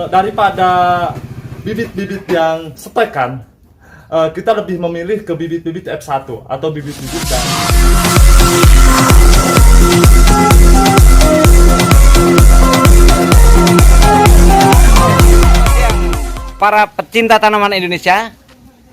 daripada bibit-bibit yang setekan, kita lebih memilih ke bibit-bibit F1 atau bibit-bibit yang para pecinta tanaman Indonesia.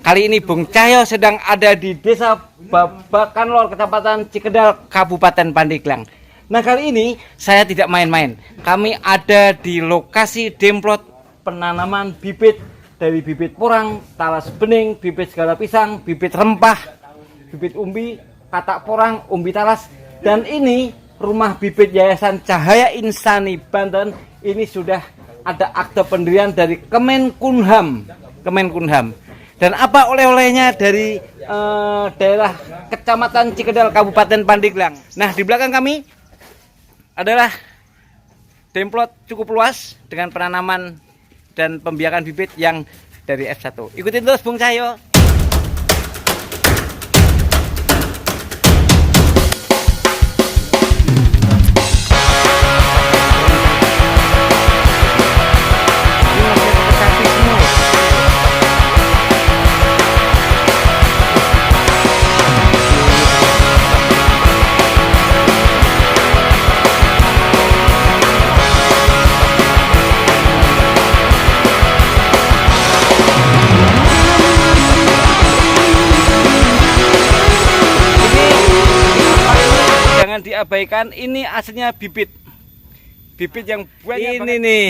Kali ini Bung Cahyo sedang ada di Desa Babakan Lor, Kecamatan Cikedal, Kabupaten Pandeglang. Nah, kali ini saya tidak main-main. Kami ada di lokasi demplot penanaman bibit dari bibit porang, talas bening, bibit segala pisang, bibit rempah, bibit umbi, katak porang, umbi talas. Dan ini rumah bibit Yayasan Cahaya Insani Banten. Ini sudah ada akte pendirian dari Kemenkumham. Dan apa oleh-olehnya dari daerah Kecamatan Cikedal, Kabupaten Pandeglang. Nah, di belakang kami adalah demplot cukup luas dengan penanaman dan pembiakan bibit yang dari F1. Ikutin terus Bung Cahyo. Diabaikan, ini aslinya bibit yang banyak ini nih.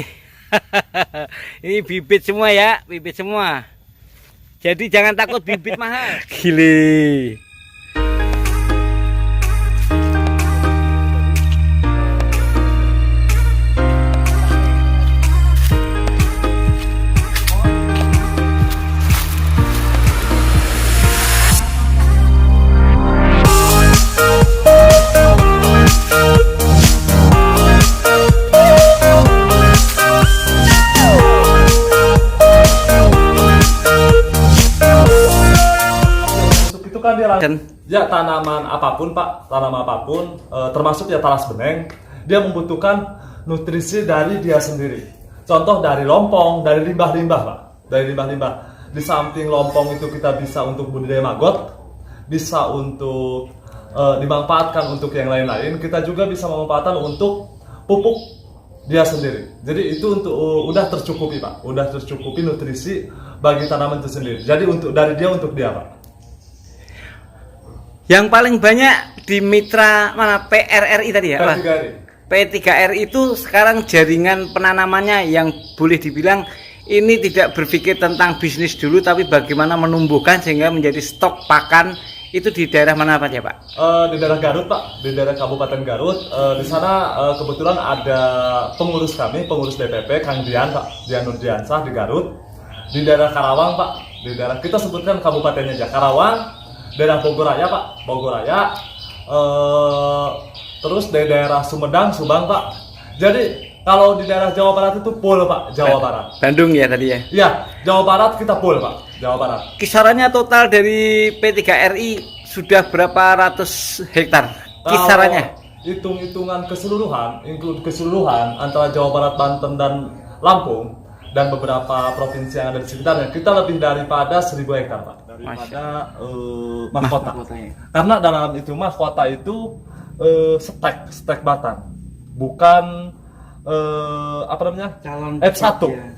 Ini bibit semua ya, bibit semua. Jadi jangan takut bibit mahal. Gile. Ya, tanaman apapun Pak, termasuk ya talas beneng, dia membutuhkan nutrisi dari dia sendiri. Contoh dari lompong, dari limbah-limbah Pak, dari limbah-limbah. Di samping lompong itu kita bisa untuk budidaya maggot, bisa untuk dimanfaatkan untuk yang lain-lain. Kita juga bisa memanfaatkan untuk pupuk dia sendiri. Jadi itu untuk udah tercukupi Pak, udah tercukupi nutrisi bagi tanaman itu sendiri. Jadi untuk dari dia untuk dia Pak. Yang paling banyak di mitra mana, PRRI tadi ya? P3RI. P3RI itu sekarang jaringan penanamannya yang boleh dibilang ini tidak berpikir tentang bisnis dulu, tapi bagaimana menumbuhkan sehingga menjadi stok pakan. Itu di daerah mana Pak ya Pak? Di daerah Garut Pak, di daerah Kabupaten Garut. Di sana kebetulan ada pengurus kami, pengurus DPP, Kang Dian Pak, Dian Nurdiansah di Garut. Di daerah Karawang Pak, di daerah kita sebutkan kabupatennya aja, Karawang. Daerah Bogor Raya Pak, Bogor Raya, terus dari daerah Sumedang, Subang Pak. Jadi kalau di daerah Jawa Barat itu full Pak, Jawa Barat. Bandung ya tadi ya? Iya, Jawa Barat kita full Pak, Jawa Barat. Kisarannya total dari P3RI sudah berapa ratus hektar? Kisarannya? Hitung-hitungan keseluruhan, antara Jawa Barat, Banten dan Lampung dan beberapa provinsi yang ada di sekitarnya, kita lebih daripada 1000 hektar Pak. Daripada mahkota. Karena dalam itu mahkota itu stek batang, bukan apa namanya, calon F1 ya.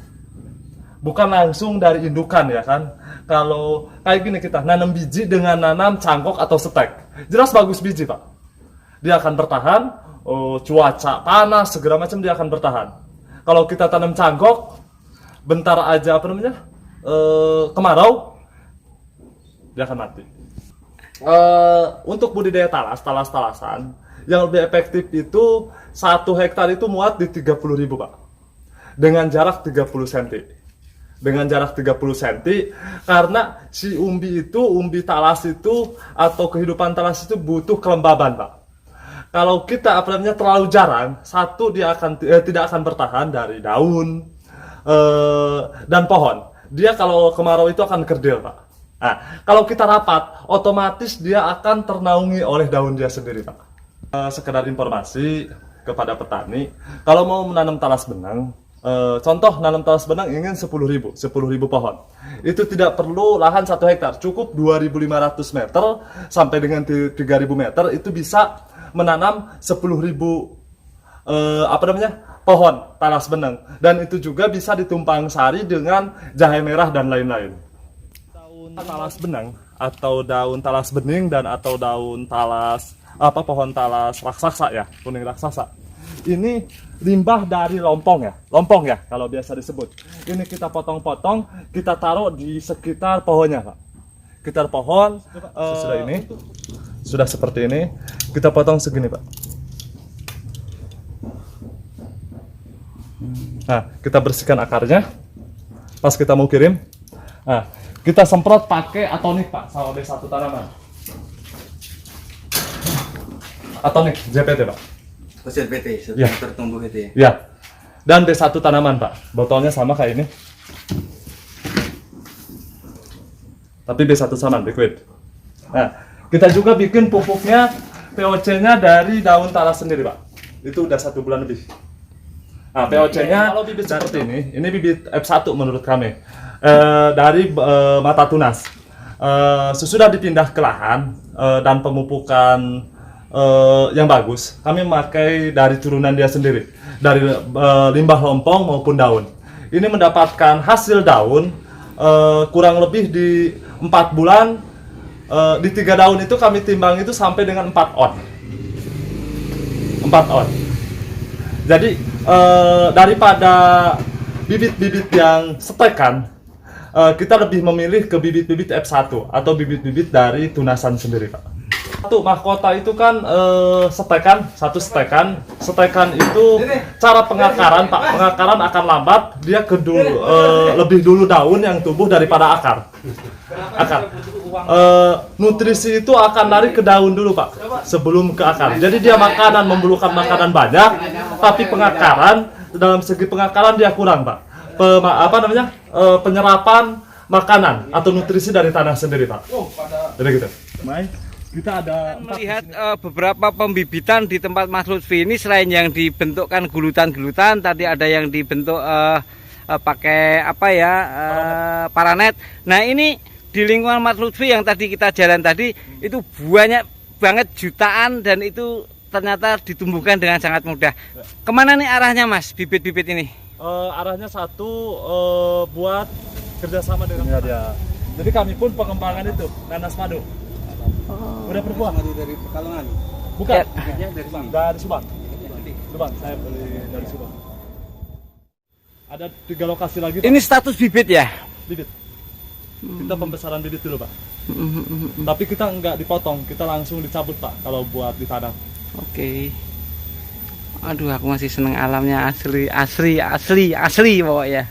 Bukan langsung dari indukan ya kan. Kalau kayak gini kita nanam biji dengan nanam cangkok atau stek, jelas bagus biji Pak, dia akan bertahan. Cuaca panas segala macam dia akan bertahan. Kalau kita tanam cangkok, bentar aja apa namanya, kemarau, dia akan mati. Untuk budidaya talasan yang lebih efektif itu 1 hektar itu muat di 30.000 Pak, dengan jarak 30 cm. Dengan jarak 30 cm, karena si umbi talas itu atau kehidupan talas itu butuh kelembaban Pak. Kalau kita apa namanya terlalu jarang, satu dia akan tidak akan bertahan dari daun dan pohon. Dia kalau kemarau itu akan kerdil Pak. Nah, kalau kita rapat, otomatis dia akan ternaungi oleh daun dia sendiri Pak. Sekedar informasi kepada petani, kalau mau menanam talas benang, Contoh nanam talas benang ingin 10.000 pohon. Itu tidak perlu lahan 1 hektar, cukup 2.500 meter sampai dengan 3.000 meter itu bisa menanam 10.000 pohon talas benang, dan itu juga bisa ditumpang sari dengan jahe merah dan lain-lain. Daun talas benang atau daun talas bening dan atau daun talas pohon talas raksasa ya, kuning raksasa. Ini limbah dari lompong ya kalau biasa disebut. Ini kita potong-potong, kita taruh di sekitar pohonnya, Pak. Sekitar pohon, sesudah ini, sudah seperti ini, kita potong segini, Pak. Nah, kita bersihkan akarnya. Pas kita mau kirim, nah, kita semprot pakai atonik, Pak, sama B1 tanaman. Atonik, JPT, Pak. PT, ya. tertumbuh itu ya. Ya. Dan B1 tanaman, Pak. Botolnya sama kayak ini. Tapi B1 sama, liquid. Nah, kita juga bikin pupuknya, POC-nya dari daun talas sendiri, Pak. Itu udah 1 bulan lebih. Nah, POC-nya kalau bibit seperti ini bibit F1 menurut kami. Dari mata tunas. Sesudah dipindah ke lahan dan pemupukan yang bagus, kami memakai dari turunan dia sendiri, dari limbah lompong maupun daun. Ini mendapatkan hasil daun kurang lebih di 4 bulan. Di 3 daun itu kami timbang itu sampai dengan 4 on. Jadi daripada bibit-bibit yang setekan, kita lebih memilih ke bibit-bibit F1 atau bibit-bibit dari tunasan sendiri, Pak. Satu mahkota itu kan satu stekan itu cara pengakaran, Pak. Pengakaran akan lambat, dia lebih dulu daun yang tumbuh daripada akar. Nutrisi itu akan lari ke daun dulu, Pak, sebelum ke akar. Jadi dia memerlukan makanan banyak, tapi pengakaran dalam segi pengakaran dia kurang, Pak. Penyerapan makanan atau nutrisi dari tanah sendiri, Pak. Jadi gitu. Kita ada melihat beberapa pembibitan di tempat Mas Lutfi ini, selain yang dibentukkan gulutan-gulutan, tadi ada yang dibentuk pakai paranet. Nah, ini di lingkungan Mas Lutfi yang tadi kita jalan tadi itu banyak banget jutaan, dan itu ternyata ditumbuhkan dengan sangat mudah. Kemana nih arahnya, Mas, bibit-bibit ini? Arahnya satu buat kerjasama dengan dia. Jadi kami pun pengembangan itu nanas madu. Udah berbuah madu dari Pekalongan? Bukan, ya, dari Subang. Subang, saya beli dari Subang. Ada 3 lokasi lagi, Pak. Ini status bibit ya? Bibit. Kita pembesaran bibit dulu, Pak. Tapi kita nggak dipotong, kita langsung dicabut, Pak, kalau buat ditanam. Oke. Aduh, aku masih seneng alamnya, asli pokoknya.